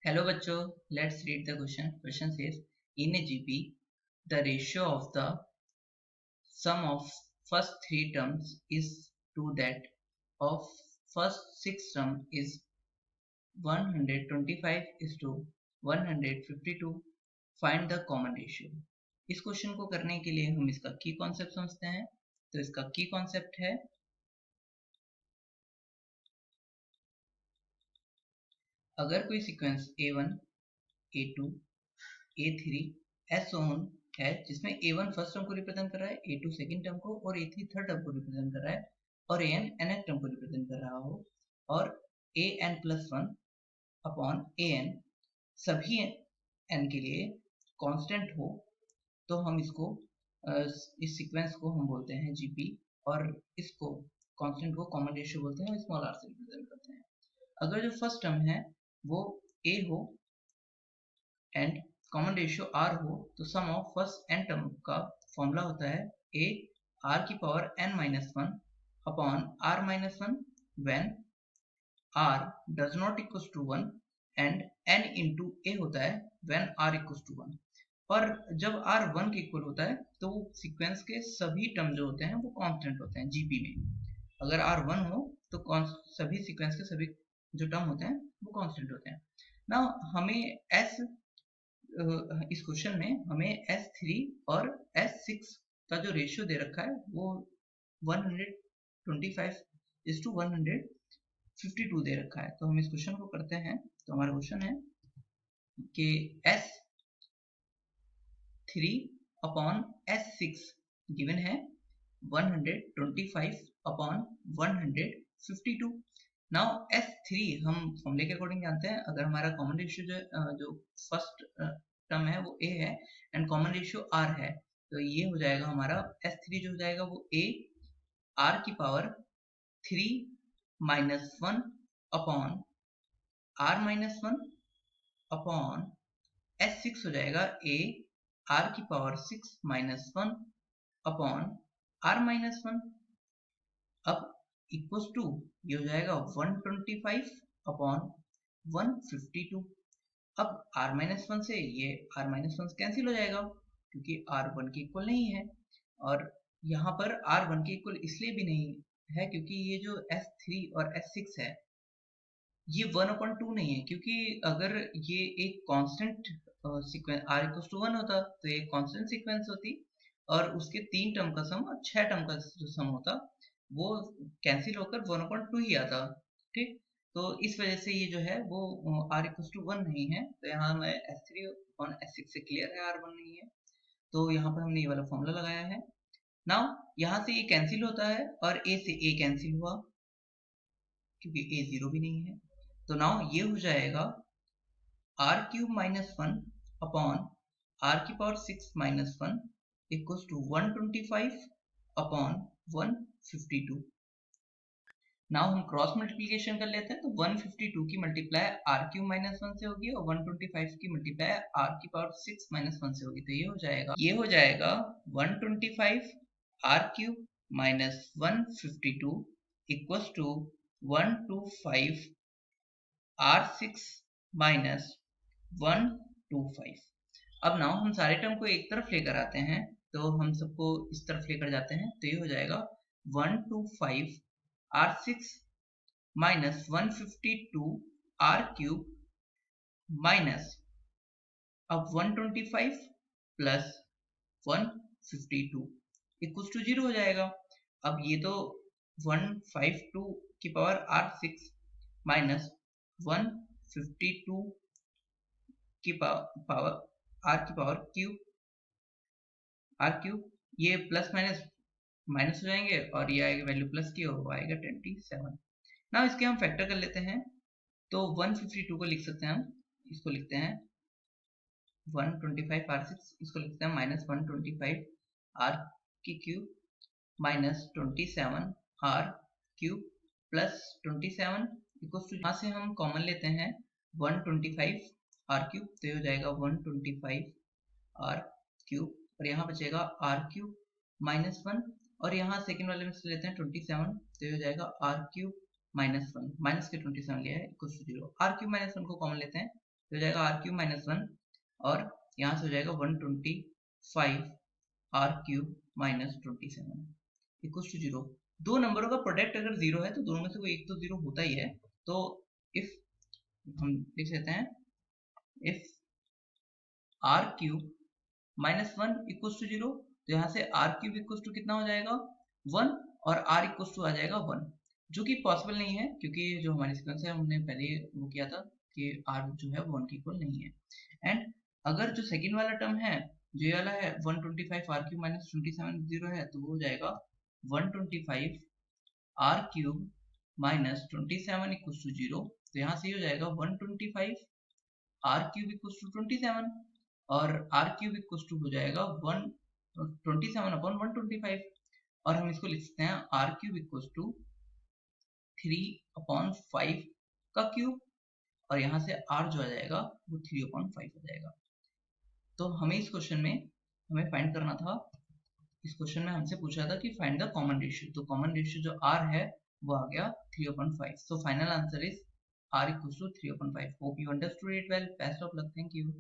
Hello बच्चों, let's read the question. Question says, in a GP, the ratio of the sum of first three terms is to that of first six term is 125 is to 152. Find the common ratio. इस question को करने के लिए हम इसका की concept समझते हैं। तो इसका की कॉन्सेप्ट है, अगर कोई sequence A1, A2, A3 S on है जिसमें A1 फर्स्ट टर्म को रिप्रेजेंट कर रहा है, A2 सेकंड टर्म को और A3 थर्ड टर्म को रिप्रेजेंट कर रहा है और AN nth टर्म को रिप्रेजेंट कर रहा हो और AN+1 अपॉन AN सभी n के लिए कांस्टेंट हो, तो हम इसको इस सीक्वेंस को हम बोलते हैं GP और इसको कांस्टेंट को कॉमन रेशियो बोलते हैं, स्मॉल r से रिप्रेजेंट करते हैं। अगर जो फर्स्ट टर्म है वो A हो एंड कॉमन रेशियो r हो तो sum of first n term का फॉर्मूला होता है a r की पावर n-1 upon r-1 when r does not equals to 1 and n into a होता है व्हेन r इक्वल्स टू 1। और जब r 1 के इक्वल होता है तो सीक्वेंस के सभी टर्म जो होते हैं वो कांस्टेंट होते हैं जीपी में। अगर r 1 हो तो सभी सीक्वेंस के सभी जो टर्म होते हैं वो कांस्टेंट होते हैं। ना हमें इस क्वेश्चन में हमें S3 और S6 का जो रेशियो दे रखा है वो 125:152 दे रखा है। तो हम इस क्वेश्चन को करते हैं। तो हमारा क्वेश्चन है कि S3 अपॉन S6 गिवन है 125/152। नाउ S3 हम फॉर्मूले के अकॉर्डिंग जानते हैं। अगर हमारा कॉमन रेशियो जो फर्स्ट टर्म है वो A है एंड कॉमन रेशियो R है, तो ये हो जाएगा हमारा S3 जो हो जाएगा वो A R की power 3-1 upon R-1 upon S6 हो जाएगा A R की पावर 6-1 अपॉन R-1। अब इक्वल्स टू ये हो जाएगा 125/152। अब r-1 से ये r-1 कैंसिल हो जाएगा क्योंकि r 1 के इक्वल नहीं है और यहाँ पर r 1 के इक्वल इसलिए भी नहीं है क्योंकि ये जो S3 और S6 है ये 1/2 नहीं है, क्योंकि अगर ये एक constant sequence r equals to 1 होता तो ये कांस्टेंट सीक्वेंस होती और उसके 3 टर्म का सम और 6 टर्म का जो सम होता वो कैंसिल होकर 1/2 ही आता। ठीक, तो इस वजह से ये जो है वो r इक्वल्स टू 1 नहीं है। तो यहाँ मैं S3 और S6 से क्लियर है r 1 नहीं है, तो यहाँ पर हमने ये वाला फॉर्मूला लगाया है। नाउ यहाँ से ये कैंसिल होता है और a से a कैंसिल हुआ क्योंकि a 0 भी नहीं है। तो नाउ ये हो जाएगा r³ - 1 अपॉन r की पावर 6-1 इक्वल्स टू 125/152। नाउ हम क्रॉस मल्टीप्लिकेशन कर लेते हैं। तो 152 की मल्टीप्लाई r³ - 1 से होगी और 125 की मल्टीप्लाई r की पावर 6-1 से होगी। तो ये हो जाएगा 125 r³ - 152 इक्वल्स टू 125 r6 - 125। अब नाउ हम सारे टर्म को एक तरफ लेकर आते हैं, तो हम सबको इस तरफ लेकर जाते हैं। तो ये हो जाएगा 125 r6 - 152 r³ माइनस अब 125 प्लस 152 इक्वल्स टू 0 हो जाएगा। अब ये तो 152 की पावर r6 माइनस 152 की पावर r की पावर r³ ये प्लस माइनस माइनस हो जाएंगे और ये आएगा वैल्यू प्लस की और आएगा 27। ना इसके हम फैक्टर कर लेते हैं। तो 152 को लिख सकते हैं, हम इसको लिखते हैं 125 r6, इसको लिखते हैं minus 125 r³ minus 27 r³ plus 27 equals to, यहाँ से हम कॉमन लेते हैं 125 r³, तो ये हो जाएगा 125 r³ और यहाँ बचेगा r³ माइनस 1 और यहाँ सेकेंड वाले में से लेते हैं 27, तो ये हो जाएगा r³ माइनस 1 माइनस के 27 लिया है इक्वल्स टू 0। r³ - 1 को कॉमन लेते हैं तो हो जाएगा आर क्यूब माइनस 1 और यहाँ से हो जाएगा 125 R cube minus 27 equal to 0। दो नंबरों का प्रोडक्ट अगर 0 है तो दोनों में से कोई एक तो 0 होता ही है। तो इफ हम लिख सकते हैं if R cube minus 1 equal to 0, तो यहाँ से आर क्यूब इक्वल टू कितना हो जाएगा 1 और आर इक्वल टू आ जाएगा 1, जो कि पॉसिबल नहीं है क्योंकि जो हमारी सीक्वेंस है हमने पहले वो किया था कि आर जो है वो 1 के इक्वल नहीं है। एंड अगर जो सेकंड वाला टर्म है जो ये वाला है 125 आर क्यूब माइनस 27 0 है, तो वो हो जाएगा 125 R cube minus 27 equal to 0। तो यहाँ से हो जाएगा 125 आर क्यूब इक्वल टू 27 और आर क्यूब इक्वल टू हो जाएगा 127 अपॉन 125 और हम इसको लिख सकते हैं R cube equal to 3 upon 5 का क्यूब और यहाँ से आर जो आ जाएगा वो 3 अपॉन 5 हो जाएगा। तो हमें इस क्वेश्चन में हमें फाइंड करना था, इस क्वेश्चन में हमसे पूछा था कि फाइंड द कॉमन रेशियो। तो कॉमन रेशियो जो आर है वो आ गया 3/5। So final answer is r equals to 3/5। Hope you understood it well. Best of luck. Thank you.